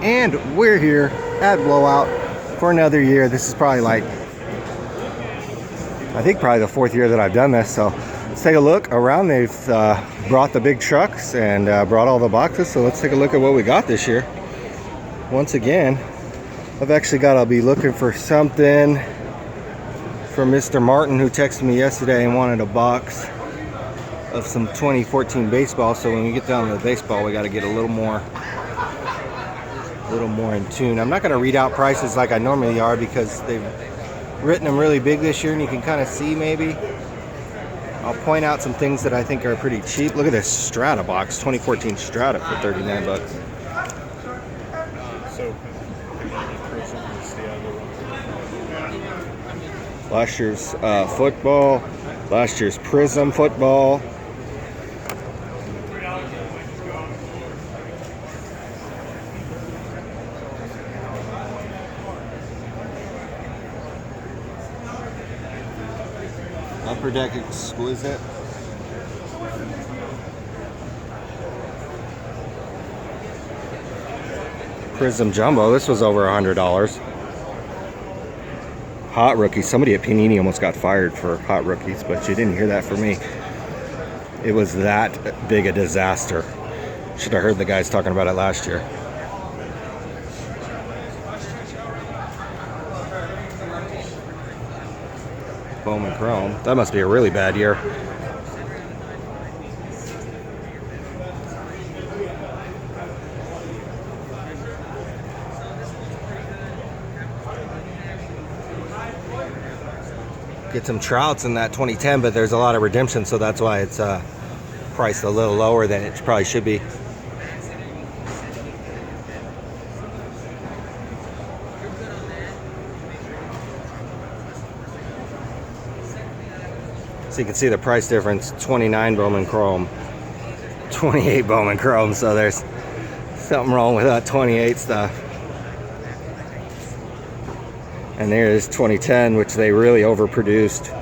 and we're here at Blowout for another year. This is probably like, I think probably the fourth year that I've done this. So let's take a look around. They've brought the big trucks and brought all the boxes. So let's take a look at what we got this year. Once again, I'll be looking for something from Mr. Martin, who texted me yesterday and wanted a box of some 2014 baseball. So when we get down to the baseball, we got to get a little more in tune. I'm not going to read out prices like I normally are because they've written them really big this year, and you can kind of see maybe. I'll point out some things that I think are pretty cheap. Look at this Strata box, 2014 Strata for 39 bucks. Last year's football, last year's Prism football. Upper Deck Exquisite. Prism Jumbo, this was over $100. Hot Rookies, somebody at Panini almost got fired for Hot Rookies, but you didn't hear that from me. It was that big a disaster. Should have heard the guys talking about it last year. Bowman Chrome, that must be a really bad year. Get some Trouts in that 2010, but there's a lot of redemption, so that's why it's priced a little lower than it probably should be. So you can see the price difference, 29 Bowman Chrome, 28 Bowman Chrome, so there's something wrong with that 28 stuff. And there's 2010, which they really overproduced,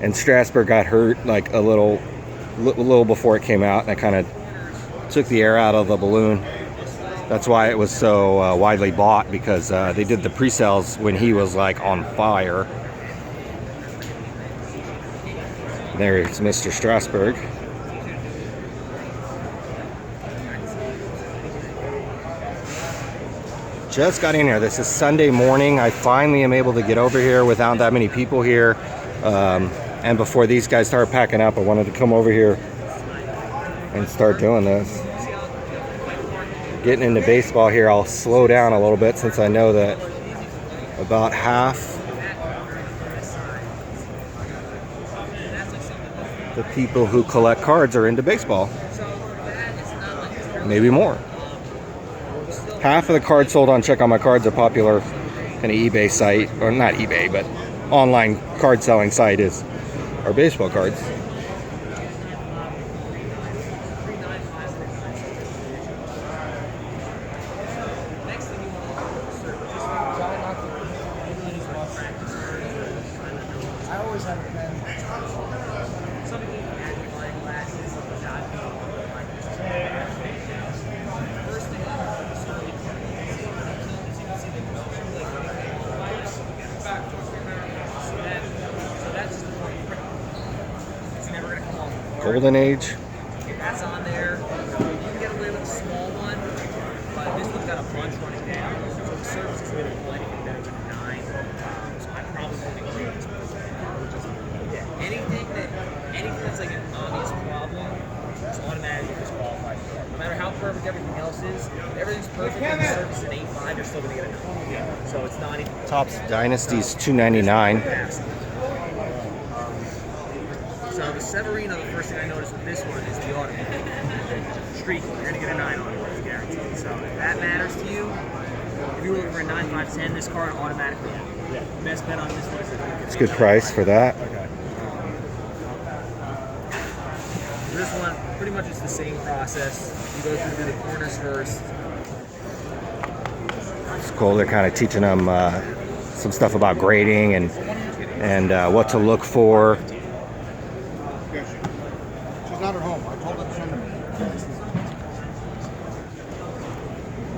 and Strasburg got hurt like a little before it came out, and it kind of took the air out of the balloon. That's why it was so widely bought, because they did the pre-sales when he was like on fire. There's Mr. Strasburg. Just got in here. This is Sunday morning. I finally am able to get over here without that many people here. And before these guys start packing up, I wanted to come over here and start doing this. Getting into baseball here, I'll slow down a little bit since I know that about half the people who collect cards are into baseball. Maybe more. Half of the cards sold on Check On My Cards, a popular kind of eBay site, or not eBay, but online card selling site, is our baseball cards. Golden Age. That's on there. You can get away with a small one, but this one's got a bunch running down. So the service is going to be anything better than 9. So I probably won't agree with this one. Yeah. Anything that's like an obvious problem, it's automatically disqualified. No matter how perfect everything else is, if everything's perfect and the service is an 8.5, you're still going to get a 9. So it's not even. Topps Dynasty's $2.99. So the Severino, the first thing I noticed with this one is the automatic streak. You're going to get a 9 on it, it's guaranteed. So if that matters to you, if you were looking for a 9, 5, 10, this card automatically. Yeah. Best bet on this one is it's a good price for that. Okay. This one, pretty much it's the same process. You go through the corners first. It's cool. They're kind of teaching them some stuff about grading and what to look for. She's not at home. I told her to send her.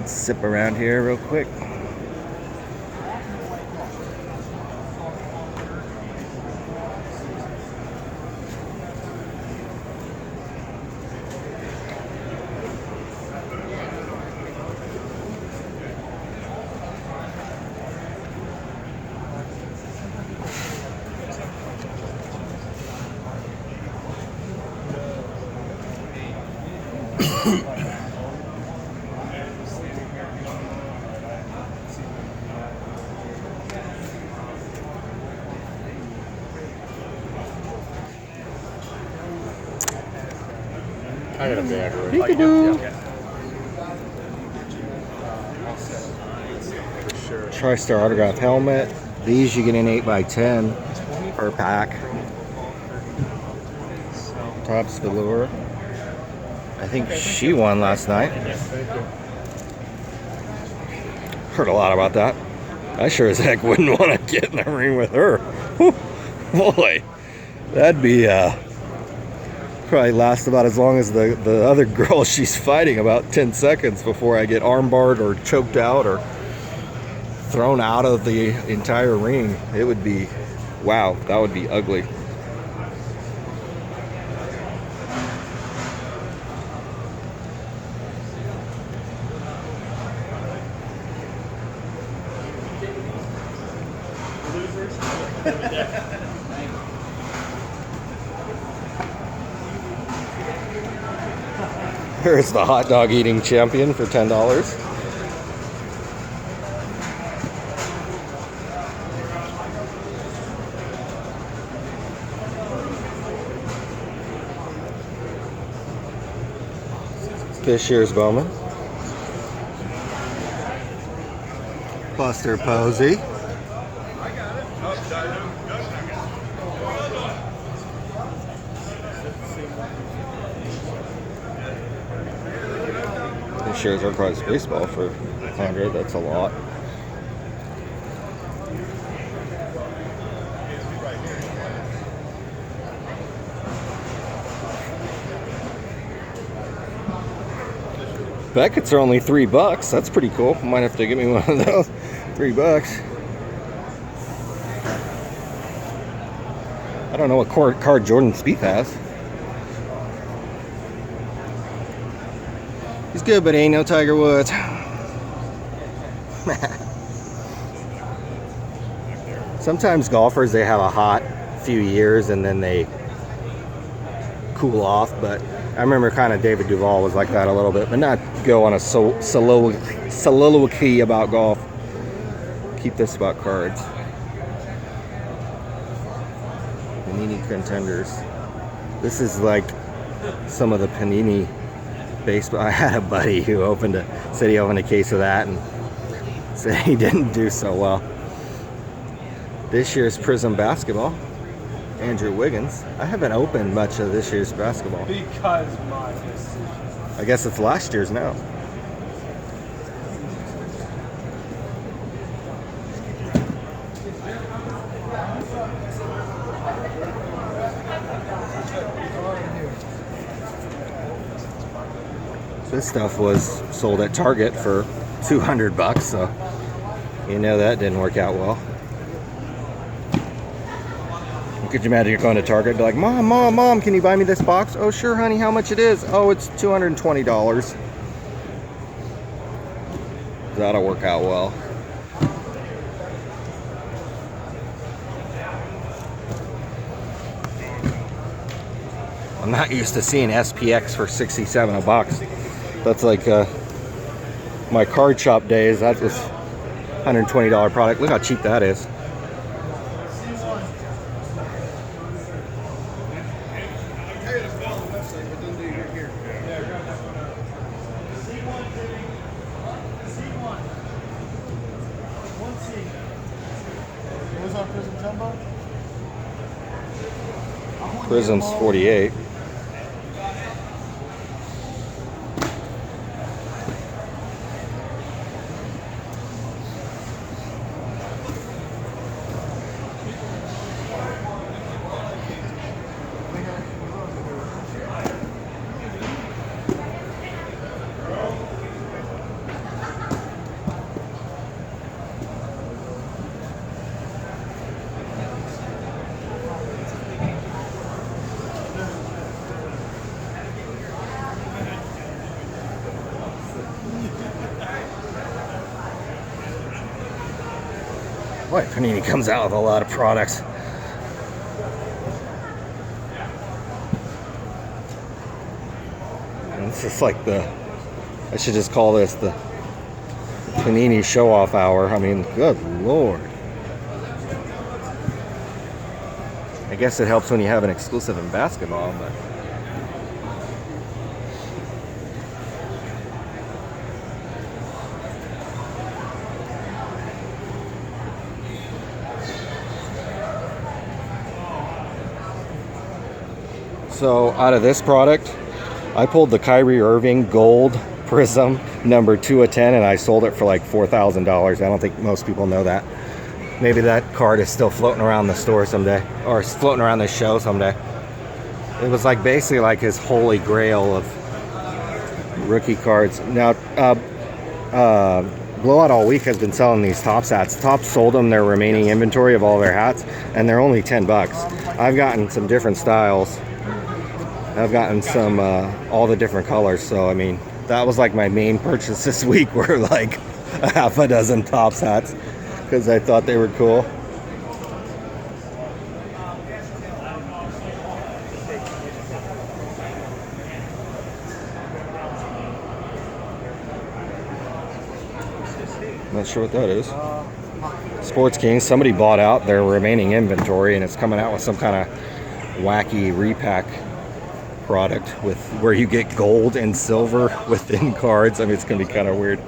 Zip around here real quick. I got a battery. Peekaboo. Sure. TriStar autograph helmet. These you get in 8x10 per pack. Tops velour. I think she won last night. Thank you. Heard a lot about that. I sure as heck wouldn't want to get in the ring with her. Whew. Boy, that'd be probably last about as long as the other girl she's fighting, about 10 seconds before I get armbarred or choked out or thrown out of the entire ring. It would be, wow, that would be ugly. Here's the hot dog eating champion for $10. This year's Bowman. Buster Posey. This year's Archives Baseball for 100. That's a lot. Beckett's are only $3. That's pretty cool. Might have to give me one of those. $3. I don't know what card Jordan Spieth has. He's good, but ain't no Tiger Woods. Sometimes golfers, they have a hot few years and then they cool off, but I remember kind of David Duval was like that a little bit, but not go on a soliloquy about golf. Keep this about cards. Panini contenders. This is like some of the Panini baseball. I had a buddy who said he opened a case of that and said he didn't do so well. This year's Prism basketball. Andrew Wiggins. I haven't opened much of this year's basketball. Because my decision. I guess it's last year's now. This stuff was sold at Target for $200, so you know that didn't work out well. Could you imagine you're going to Target and be like, Mom, can you buy me this box? Oh, sure, honey, how much it is? Oh, it's $220. That'll work out well. I'm not used to seeing SPX for $67 a box. That's like my card shop days. That was $120 product. Look how cheap that is. Prism's 48. Boy, Panini comes out with a lot of products. And this is like I should just call this the Panini show-off hour. I mean, good Lord. I guess it helps when you have an exclusive in basketball, but so out of this product, I pulled the Kyrie Irving Gold Prism number 2 of 10, and I sold it for like $4,000. I don't think most people know that. Maybe that card is still floating around the store someday, or floating around the show someday. It was like basically like his holy grail of rookie cards. Now, Blowout all week has been selling these Topps hats. Topps sold them their remaining inventory of all their hats, and they're only $10. I've gotten some different styles. I've gotten some all the different colors. So I mean, that was like my main purchase this week, were like a half a dozen Topps hats, because I thought they were cool. Not sure what that is. Sports King. Somebody bought out their remaining inventory, and it's coming out with some kind of wacky repack product with where you get gold and silver within cards. I mean, it's gonna be kind of weird.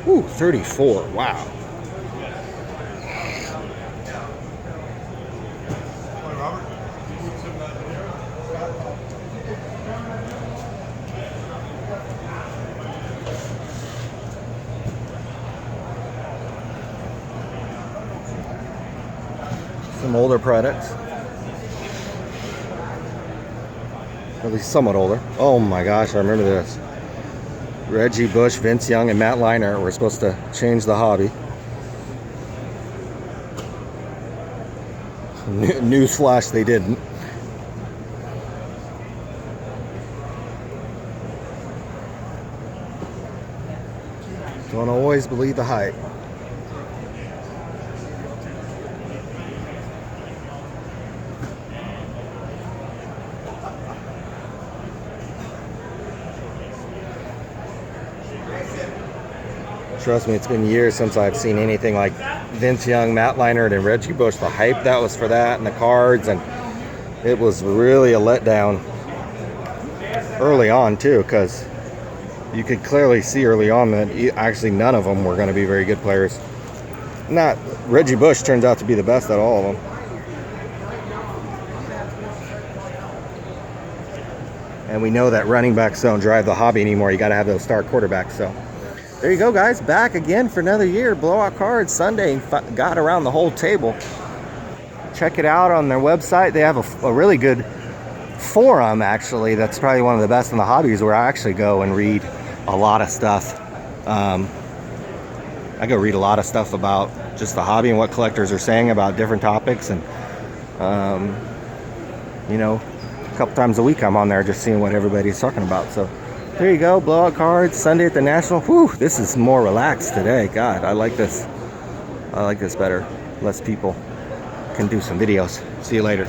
Ooh, 34. Wow. Some older products. At least somewhat older. Oh my gosh, I remember this. Reggie Bush, Vince Young, and Matt Leinart were supposed to change the hobby. Newsflash, they didn't. Don't always believe the hype. Trust me, it's been years since I've seen anything like Vince Young, Matt Leinart, and Reggie Bush. The hype that was for that, and the cards, and it was really a letdown early on too, because you could clearly see early on that actually none of them were going to be very good players. Not Reggie Bush turns out to be the best at all of them. And we know that running backs don't drive the hobby anymore. You got to have those star quarterbacks. So there you go, guys. Back again for another year. Blowout Cards Sunday. Got around the whole table. Check it out on their website. They have a really good forum, actually. That's probably one of the best in the hobbies, where I actually go and read a lot of stuff. I go read a lot of stuff about just the hobby and what collectors are saying about different topics. And, you know, a couple times a week I'm on there just seeing what everybody's talking about. So there you go, Blowout Cards, Sunday at the National. Whew, this is more relaxed today. God, I like this. I like this better. Less people can do some videos. See you later.